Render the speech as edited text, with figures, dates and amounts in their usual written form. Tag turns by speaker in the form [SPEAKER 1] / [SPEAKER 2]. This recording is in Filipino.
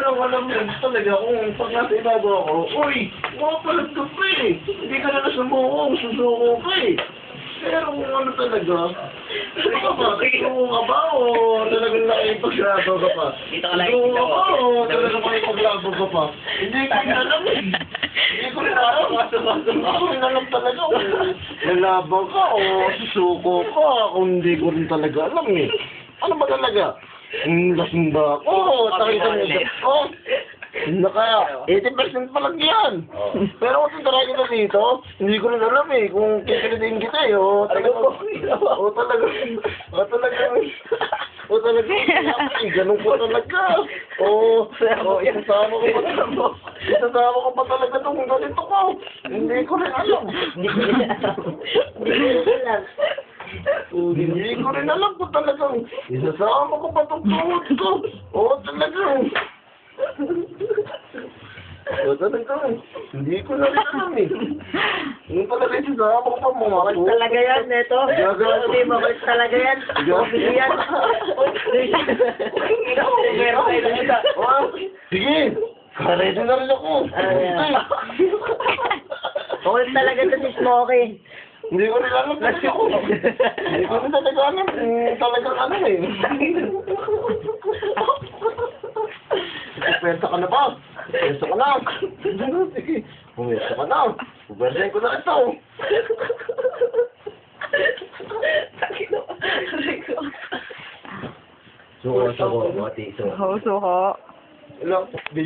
[SPEAKER 1] lang alam yun talaga kung pag nasa ibabaw ako, uy, makapalag ka pa eh. Hindi ka na nasumuko, susuko ka eh. Pero kung ano talaga, ano ka ba? Susuko ka ba o talagang nakipaglabaw ka pa?
[SPEAKER 2] Dito ka lang,
[SPEAKER 1] Susuko
[SPEAKER 2] dito
[SPEAKER 1] ka
[SPEAKER 2] ko.
[SPEAKER 1] ba o talagang nakipaglabaw ka pa? Hindi ko rin alam eh. Hindi ko rin alam. Hindi ko rin alam talaga kung lalaban ka o susuko ka kung hindi ko rin talaga alam eh. Ano ba talaga? Lasing ba ako? Takita niyo ba? Kaya, 80% pa lang yan. Pero kung tintarahin kita dito, hindi ko rin alam eh, kung kikilitin kita eh, o talaga, ganun po talaga. Isasama ko pa talaga itong ganito ko. Hindi ko rin alam. Hindi ko rin alam kung talagang isasama ko pa itong tuhod ko. Oo, talagang. Hindi ko na rin alam eh. Yung talaga isasama ko pa mga
[SPEAKER 3] Bakit talaga yan, Neto? Hindi, bakit talaga yan? Bakit yan?
[SPEAKER 1] Sige, karedo na rin ako.
[SPEAKER 3] Bakit talaga ito si Smokey?
[SPEAKER 1] Hindi ko rin alam talaga ako. Hindi ko rin talaga alam. Talagang ano eh. Pwesta ka na ba? Pwesta ka na. Sige. Pwesta ka na. Pwestahin ko na ito. Suko.
[SPEAKER 3] Suko.
[SPEAKER 1] Ilang